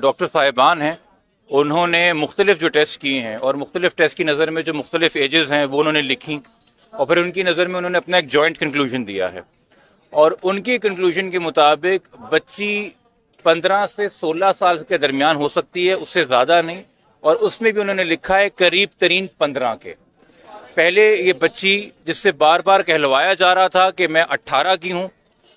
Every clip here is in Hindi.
डॉक्टर साहिबान हैं, उन्होंने मुख्तलिफ जो टेस्ट किए हैं और मुख्तलिफ टेस्ट की नज़र में जो मुख्तलिफ एजेस हैं वो उन्होंने लिखी और फिर उनकी नज़र में उन्होंने अपना एक जॉइंट कंक्लूजन दिया है और उनकी कंक्लूजन के मुताबिक बच्ची 15 से 16 साल के दरमियान हो सकती है, उससे ज़्यादा नहीं। और उसमें भी उन्होंने लिखा है करीब तरीन 15 के। पहले ये बच्ची जिससे बार बार कहलवाया जा रहा था कि मैं 18 की हूँ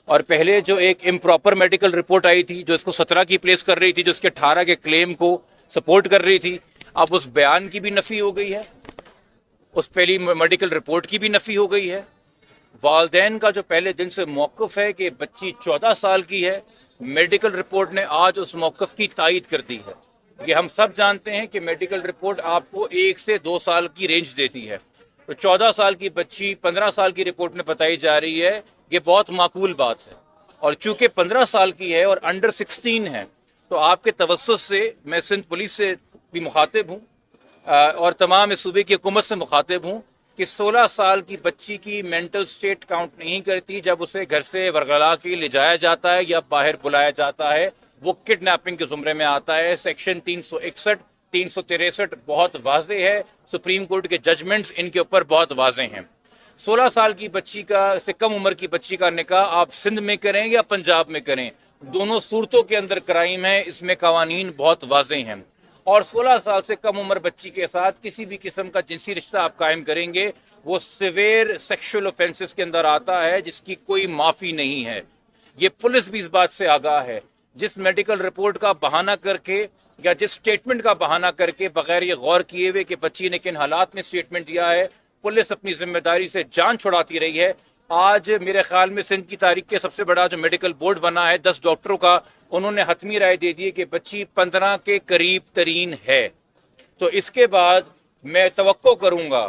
और पहले जो एक इम्प्रॉपर मेडिकल रिपोर्ट आई थी जो इसको 17 की प्लेस कर रही थी, जो इसके 18 के क्लेम को सपोर्ट कर रही थी, अब उस बयान की भी नफी हो गई है, उस पहली मेडिकल रिपोर्ट की भी नफी हो गई है। वालदैन का जो पहले दिन से मौक़िफ़ है कि बच्ची 14 साल की है, मेडिकल रिपोर्ट ने आज उस मौक़िफ़ की तायद कर दी है। ये हम सब जानते हैं कि मेडिकल रिपोर्ट आपको 1 से 2 साल की रेंज देती है, तो 14 साल की बच्ची 15 साल की रिपोर्ट में बताई जा रही है, ये बहुत माकूल बात है। और चूंकि 15 साल की है और अंडर 16 है, तो आपके तवस्सुस से मैं सिंध पुलिस से भी मुखातिब हूँ और तमाम इस सूबे की हुकूमत से मुखातिब हूँ कि 16 साल की बच्ची की मेंटल स्टेट काउंट नहीं करती जब उसे घर से वरगला के ले जाया जाता है या बाहर बुलाया जाता है, वो किडनैपिंग के जुमरे में आता है। सेक्शन 361, 363 बहुत वाजे है, सुप्रीम कोर्ट के जजमेंट्स इनके ऊपर बहुत वाजे हैं। 16 साल की बच्ची का से कम उम्र की बच्ची का निकाह आप सिंध में करें या पंजाब में करें, दोनों सूरतों के अंदर क्राइम है, इसमें कवानीन बहुत वाजे हैं। और 16 साल से कम उम्र बच्ची के साथ किसी भी किस्म का जिनसी रिश्ता आप कायम करेंगे, वो सिवियर सेक्सुअल ऑफेंसेस के अंदर आता है जिसकी कोई माफी नहीं है। ये पुलिस भी इस बात से आगाह है। जिस मेडिकल रिपोर्ट का बहाना करके या जिस स्टेटमेंट का बहाना करके बगैर ये गौर किए हुए कि बच्ची ने किन हालात में स्टेटमेंट दिया है, पुलिस अपनी जिम्मेदारी से जान छुड़ाती रही है। आज मेरे ख्याल में सिंध की तारीख के सबसे बड़ा जो मेडिकल बोर्ड बना है 10 डॉक्टरों का, उन्होंने हतमी राय दे दी है कि बच्ची 15 के करीब तरीन है। तो इसके बाद मैं तवक्को करूंगा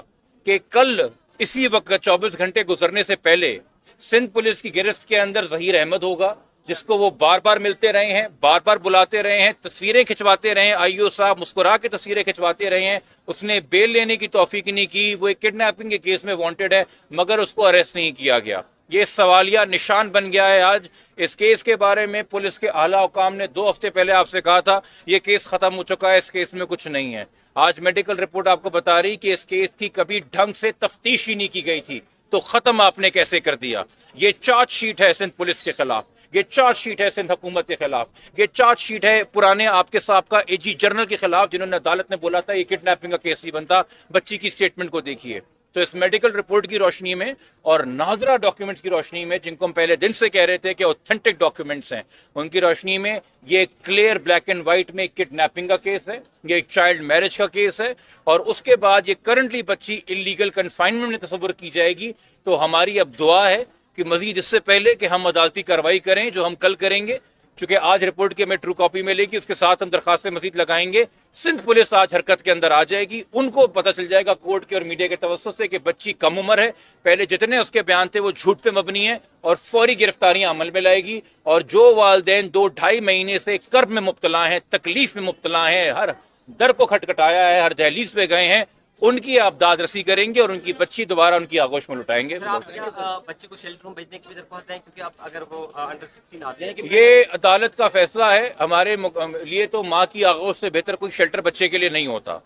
कि कल इसी वक्त 24 घंटे गुजरने से पहले सिंध पुलिस की गिरफ्त के अंदर जहीर अहमद होगा, जिसको वो बार बार मिलते रहे हैं, बार बार बुलाते रहे हैं, तस्वीरें खिंचवाते रहे हैं, आईओ साहब मुस्कुरा के तस्वीरें खिंचवाते रहे हैं। उसने बेल लेने की तौफीक नहीं की, वो एक किडनैपिंग के केस में वांटेड है मगर उसको अरेस्ट नहीं किया गया। ये सवालिया निशान बन गया है। आज इस केस के बारे में पुलिस के आला हुकाम ने 2 हफ्ते पहले आपसे कहा था ये केस खत्म हो चुका है, इस केस में कुछ नहीं है। आज मेडिकल रिपोर्ट आपको बता रही कि इस केस की कभी ढंग से तफ्तीश ही नहीं की गई थी, तो खत्म आपने कैसे कर दिया। ये चार्जशीट है सिंध पुलिस के खिलाफ, ये चार्जशीट है सिंध हुकूमत के खिलाफ, ये चार्जशीट है पुराने आपके साहब एजी जनरल के खिलाफ जिन्होंने अदालत में बोला था ये किडनैपिंग का केस ही बनता। बच्ची की स्टेटमेंट को देखिए। तो इस मेडिकल रिपोर्ट की रोशनी में और नाजरा डॉक्यूमेंट्स की रोशनी में, जिनको हम पहले दिन से कह रहे थे कि ऑथेंटिक डॉक्यूमेंट्स हैं, उनकी रोशनी में ये क्लियर ब्लैक एंड व्हाइट में किडनैपिंग का केस है, ये चाइल्ड मैरिज का केस है। और उसके बाद ये करंटली बच्ची इलीगल कन्फाइनमेंट में तस्वुर की जाएगी। तो हमारी अब दुआ है कि मजीद इससे पहले कि हम अदालती कार्रवाई करें, जो हम कल करेंगे, चूंकि आज रिपोर्ट की हमें ट्रू कॉपी मिलेगी, उसके साथ हम दरखास्तें मजीद लगाएंगे। सिंध पुलिस आज हरकत के अंदर आ जाएगी, उनको पता चल जाएगा कोर्ट के और मीडिया के तवज्जुह से कि बच्ची कम उम्र है, पहले जितने उसके बयान थे वो झूठ पे मबनी है, और फौरी गिरफ्तारियां अमल में लाएगी। और जो वालदैन 2-2.5 महीने से कर्ब में मुब्तला हैं, तकलीफ में मुब्तला हैं, हर दर को खटखटाया है, हर दहलीज पे गए हैं, उनकी आप दाद रसी करेंगे और उनकी बच्ची दोबारा उनकी आगोश में लुटाएंगे। बच्चे को शेल्टर में भेजने की भी दरख्वास्त है, क्योंकि आप अगर वो अंडर 16 आते हैं, ये अदालत का फैसला है। हमारे लिए तो माँ की आगोश से बेहतर कोई शेल्टर बच्चे के लिए नहीं होता।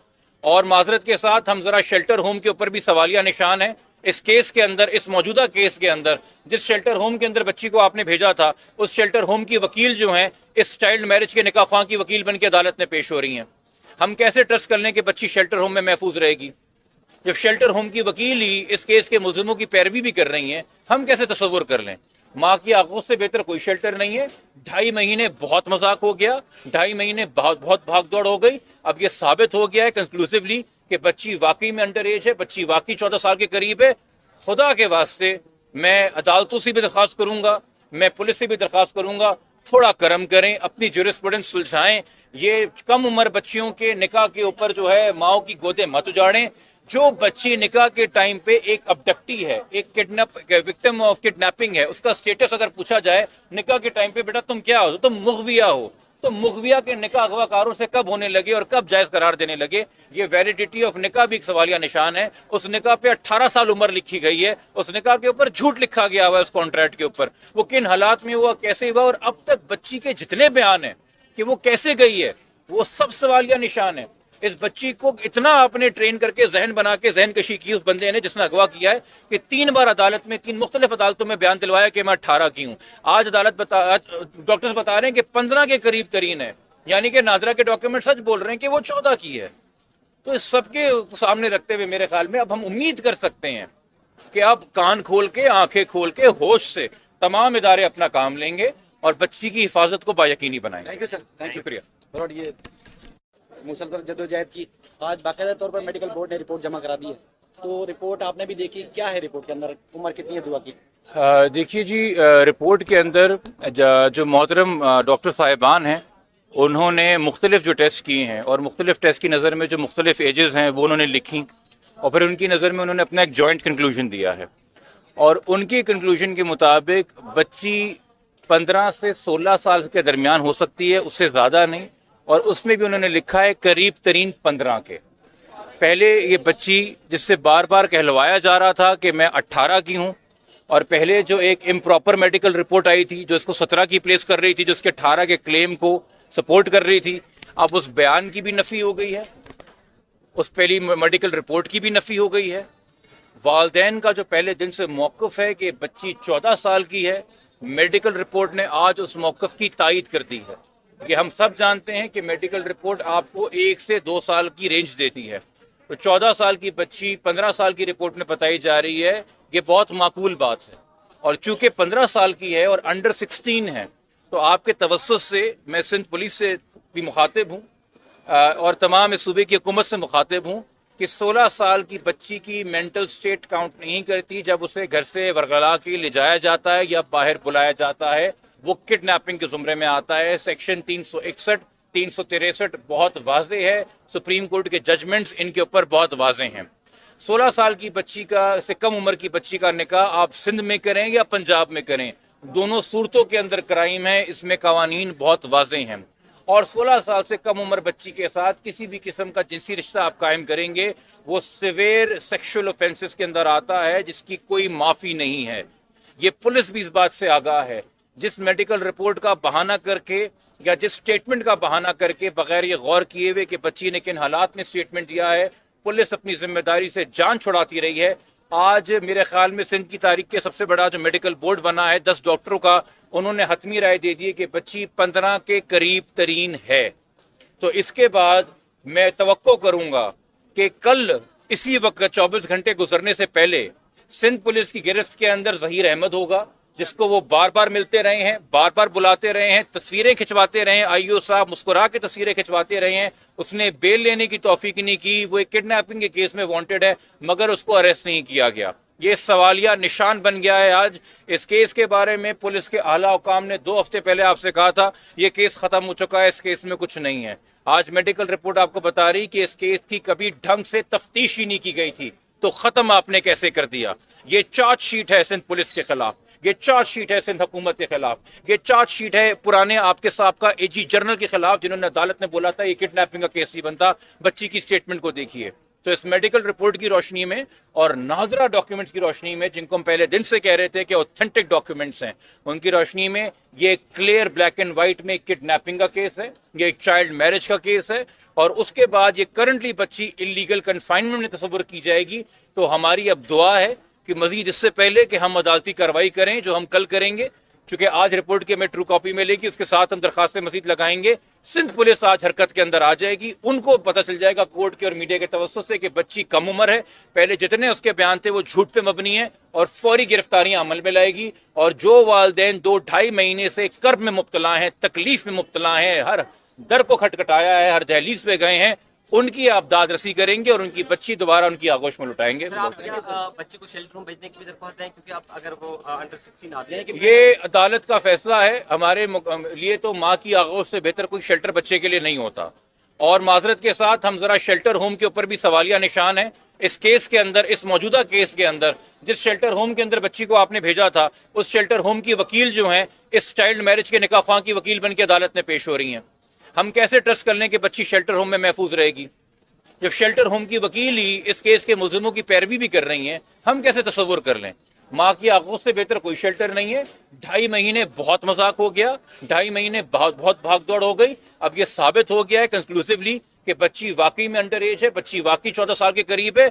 और माजरत के साथ हम जरा शेल्टर होम के ऊपर भी सवालिया निशान है। इस केस के अंदर, इस मौजूदा केस के अंदर, जिस शेल्टर होम के अंदर बच्ची को आपने भेजा था, उस शेल्टर होम की वकील जो है इस चाइल्ड मैरिज के निकाह ख्वाह की वकील बन के अदालत में पेश हो रही है। हम कैसे ट्रस्ट कर लें कि बच्ची शेल्टर होम में महफूज रहेगी जब शेल्टर होम की वकील ही इस केस के मुलजिमों की पैरवी भी कर रही हैं? हम कैसे तस्वुर कर लें? माँ की आगोश से बेहतर कोई शेल्टर नहीं है। 2.5 महीने बहुत मजाक हो गया, 2.5 महीने बहुत भागदौड़ हो गई। अब ये साबित हो गया है कंक्लूसिवली कि बच्ची वाकई में अंडर एज है, बच्ची वाकई 14 साल के करीब है। खुदा के वास्ते मैं अदालतों से भी दरख्वास्त करूंगा, मैं पुलिस से भी दरख्वास्त करूंगा, थोड़ा करम करें, अपनी ज्यूरिस्प्रूडेंस सुलझाएं। ये कम उम्र बच्चियों के निकाह के ऊपर जो है माओ की गोदे मत उजाड़ें। जो बच्ची निकाह के टाइम पे एक अबडक्टी है, एक विक्टिम ऑफ किडनैपिंग है, उसका स्टेटस अगर पूछा जाए निकाह के टाइम पे, बेटा तुम क्या हो, तुम मुगविया हो, तो मुगविया के निकाह अगवाकारों से कब होने लगे और कब जायज करार देने लगे? ये वैलिडिटी ऑफ निकाह भी एक सवालिया निशान है। उस निकाह पे 18 साल उम्र लिखी गई है, उस निकाह के ऊपर झूठ लिखा गया हुआ है, उस कॉन्ट्रैक्ट के ऊपर। वो किन हालात में हुआ, कैसे हुआ, और अब तक बच्ची के जितने बयान हैं कि वो कैसे गई है, वो सब सवालिया निशान है। इस बच्ची को इतना आपने ट्रेन करके जहन बना के जहन कशी की उस बंदे ने जिसने अगवा किया है कि 3 बार अदालत में 3 मुख्तलिफ अदालतों में बयान दिलवाया कि मैं 18 की हूं। आज डॉक्टर्स बता रहे हैं कि 15 के करीब तरीन है, यानी कि नादरा के डॉक्यूमेंट सच बोल रहे हैं कि वो 14 की है। तो इस सबके सामने रखते हुए मेरे ख्याल में अब हम उम्मीद कर सकते हैं कि अब कान खोल के, आंखें खोल के, होश से तमाम इदारे अपना काम लेंगे और बच्ची की हिफाजत को बायकीनी बनाएंगे। Thank you sir, thank you. शुक्रिया। और ये मुसलसल जद्दोजहद की आज बाकायदा तौर पर मेडिकल बोर्ड ने रिपोर्ट जमा करा दी है, तो रिपोर्ट आपने भी देखी, क्या है रिपोर्ट के अंदर, उम्र कितनी है दुआ की? देखिए जी, रिपोर्ट के अंदर जो मोहतरम डॉक्टर साहिबान हैं उन्होंने मुख्तलिफ जो टेस्ट किए हैं और मुख्तलिफ टेस्ट की नज़र में जो मुख्तलिफ एजेस हैं वो उन्होंने लिखी और फिर उनकी नज़र में उन्होंने अपना एक जॉइंट कंक्लूजन दिया है। और उनकी कंक्लूजन के मुताबिक बच्ची 15 से 16 साल के दरमियान हो सकती है, उससे ज़्यादा नहीं। और उसमें भी उन्होंने लिखा है करीब तरीन 15 के। पहले ये बच्ची जिससे बार बार कहलवाया जा रहा था कि मैं 18 की हूँ, और पहले जो एक इम्प्रॉपर मेडिकल रिपोर्ट आई थी जो इसको 17 की प्लेस कर रही थी, जो इसके 18 के क्लेम को सपोर्ट कर रही थी, अब उस बयान की भी नफी हो गई है, उस पहली मेडिकल रिपोर्ट की भी नफी हो गई है। वालदैन का जो पहले दिन से मौक़िफ़ है कि बच्ची 14 साल की है, मेडिकल रिपोर्ट ने आज उस मौक़िफ़ की तायद कर दी है। ये हम सब जानते हैं कि मेडिकल रिपोर्ट आपको 1 से 2 साल की रेंज देती है, तो 14 साल की बच्ची 15 साल की रिपोर्ट में बताई जा रही है, ये बहुत माकूल बात है। और चूंकि 15 साल की है और अंडर 16 है, तो आपके तवस्सुस से मैं सिंध पुलिस से भी मुखातिब हूँ और तमाम इस सूबे की हुकूमत से मुखातिब हूँ कि 16 साल की बच्ची की मेंटल स्टेट काउंट नहीं करती जब उसे घर से वरगला के ले जाया जाता है या बाहर बुलाया जाता है, वो किडनैपिंग के जुमरे में आता है। सेक्शन 361, 363 बहुत वाज़ेह है, सुप्रीम कोर्ट के जजमेंट्स इनके ऊपर बहुत वाज़ेह हैं। 16 साल की बच्ची का से कम उम्र की बच्ची का निकाह आप सिंध में करें या पंजाब में करें, दोनों सूरतों के अंदर क्राइम है, इसमें कवानीन बहुत वाज़ेह हैं। और 16 साल से कम उम्र बच्ची के साथ किसी भी किस्म का जिनसी रिश्ता आप कायम करेंगे, वो सिवियर सेक्सुअल ऑफेंसेस के अंदर आता है, जिसकी कोई माफ़ी नहीं है। ये पुलिस भी इस बात से आगाह है। जिस मेडिकल रिपोर्ट का बहाना करके या जिस स्टेटमेंट का बहाना करके बगैर ये गौर किए हुए कि बच्ची ने किन हालात में स्टेटमेंट दिया है, पुलिस अपनी जिम्मेदारी से जान छुड़ाती रही है। आज मेरे ख्याल में सिंध की तारीख के सबसे बड़ा जो मेडिकल बोर्ड बना है 10 डॉक्टरों का, उन्होंने हतमी राय दे दी है कि बच्ची 15 के करीब तरीन है। तो इसके बाद मैं तवक्को करूंगा कि कल इसी वक्त 24 घंटे गुजरने से पहले सिंध पुलिस की गिरफ्त के अंदर जहीर अहमद होगा, जिसको वो बार बार मिलते रहे हैं, बार बार बुलाते रहे हैं, तस्वीरें खिंचवाते रहे हैं, आईओ साहब मुस्कुरा के तस्वीरें खिंचवाते रहे हैं। उसने बेल लेने की तौफीक नहीं की, वो एक किडनैपिंग के केस में वांटेड है, मगर उसको अरेस्ट नहीं किया गया। ये सवालिया निशान बन गया है। आज इस केस के बारे में पुलिस के आला हुकाम ने 2 हफ्ते पहले आपसे कहा था ये केस खत्म हो चुका है, इस केस में कुछ नहीं है। आज मेडिकल रिपोर्ट आपको बता रही कि इस केस की कभी ढंग से तफ्तीश ही नहीं की गई थी, तो खत्म आपने कैसे कर दिया। ये चार्जशीट है सिंध पुलिस के खिलाफ, ये चार्जशीट है सिंध हुकूमत के खिलाफ, ये चार्जशीट है पुराने आपके साहब एजी जनरल के खिलाफ, जिन्होंने अदालत ने बोला था ये किडनैपिंग का केस ही बनता। बच्ची की स्टेटमेंट को देखिए। तो इस मेडिकल रिपोर्ट की रोशनी में और नादरा डॉक्यूमेंट्स की रोशनी में, जिनको हम पहले दिन से कह रहे थे कि ऑथेंटिक डॉक्यूमेंट्स हैं, उनकी रोशनी में ये क्लियर ब्लैक एंड व्हाइट में किडनैपिंग का केस है, ये एक चाइल्ड मैरिज का केस है। और उसके बाद ये करंटली बच्ची इलीगल कन्फाइनमेंट में तस्वुर की जाएगी। तो हमारी अब दुआ है कि मजीद इससे पहले कि हम अदालती कार्रवाई करें, जो हम कल करेंगे, चूंकि आज रिपोर्ट की हमें ट्रू कॉपी मिलेगी, उसके साथ हम दरखास्त मजीद लगाएंगे। सिंध पुलिस आज हरकत के अंदर आ जाएगी, उनको पता चल जाएगा कोर्ट के और मीडिया के तवज्जुह से कि बच्ची कम उम्र है, पहले जितने उसके बयान थे वो झूठ पे मबनी है, और फौरी गिरफ्तारियां अमल में लाएगी। और जो वालदैन 2-2.5 महीने से कर्ब में मुब्तला हैं, तकलीफ में मुब्तला हैं, हर दर को खटखटाया है, हर दहलीज पे गए हैं, उनकी आप दाद रसी करेंगे और उनकी बच्ची दोबारा उनकी आगोश में लुटाएंगे। आप बच्चे को शेल्टर होम भेजने की भी दरख्वास्त दें, क्योंकि आप अगर वो अंडर 16 आते हैं। ये अदालत का फैसला है। हमारे लिए तो माँ की आगोश से बेहतर कोई शेल्टर बच्चे के लिए नहीं होता। और माजरत के साथ हम जरा शेल्टर होम के ऊपर भी सवालिया निशान है। इस केस के अंदर, इस मौजूदा केस के अंदर, जिस शेल्टर होम के अंदर बच्ची को आपने भेजा था, उस शेल्टर होम की वकील जो है इस चाइल्ड मैरिज के निकाह ख्वाह की वकील बन के अदालत में पेश हो रही हैं। हम कैसे ट्रस्ट कर लें कि बच्ची शेल्टर होम में महफूज रहेगी, जब शेल्टर होम की वकील ही इस केस के मुलजिमों की पैरवी भी कर रही हैं? हम कैसे तस्वुर कर लें? माँ की आगोश से बेहतर कोई शेल्टर नहीं है। 2.5 महीने बहुत मजाक हो गया, 2.5 महीने बहुत भागदौड़ हो गई। अब ये साबित हो गया है कंक्लूसिवली कि बच्ची वाकई में अंडर एज है, बच्ची वाकई 14 साल के करीब है।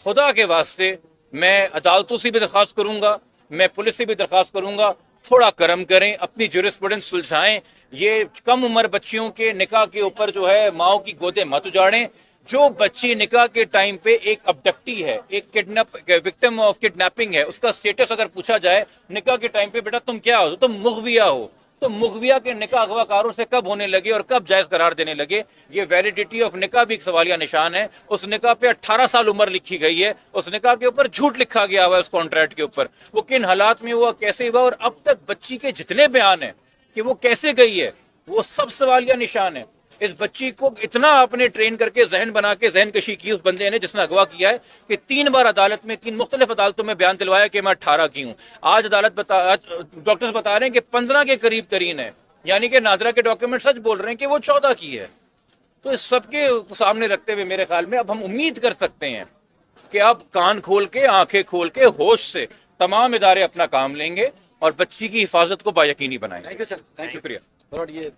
खुदा के वास्ते मैं अदालतों से भी दरखास्त करूंगा, मैं पुलिस से भी दरखास्त करूंगा, थोड़ा करम करें, अपनी जुरिस्प्रूडेंस सुलझाएं। ये कम उम्र बच्चियों के निकाह के ऊपर जो है माओ की गोदे मत उजाड़ें। जो बच्ची निकाह के टाइम पे एक अबडक्टी है, एक विक्टिम ऑफ किडनैपिंग है, उसका स्टेटस अगर पूछा जाए निकाह के टाइम पे, बेटा तुम क्या हो, तुम मुगविया हो, तो मुगविया के निकाह अगवाकारों से कब होने लगे और कब जायज करार देने लगे? ये वैलिडिटी ऑफ निकाह भी एक सवालिया निशान है। उस निकाह पे 18 साल उम्र लिखी गई है, उस निकाह के ऊपर झूठ लिखा गया हुआ है, उस कॉन्ट्रैक्ट के ऊपर। वो किन हालात में हुआ, कैसे हुआ, और अब तक बच्ची के जितने बयान है कि वो कैसे गई है, वो सब सवालिया निशान है। इस बच्ची को इतना आपने ट्रेन करके जहन बना के जहन कशी की उस बंदे ने जिसने अगवा किया है कि 3 बार अदालत में, 3 मुख्तलिफ अदालतों में बयान दिलवाया कि मैं 18 की हूं। आज डॉक्टर्स बता रहे हैं कि 15 के करीब तरीन है, यानी कि नादरा के डॉक्यूमेंट सच बोल रहे हैं कि वो 14 की है। तो इस सबके सामने रखते हुए मेरे ख्याल में अब हम उम्मीद कर सकते हैं कि अब कान खोल के, आंखें खोल के, होश से तमाम इदारे अपना काम लेंगे और बच्ची की हिफाजत को बायकीनी बनाएंगे। Thank you sir, thank you. शुक्रिया। ये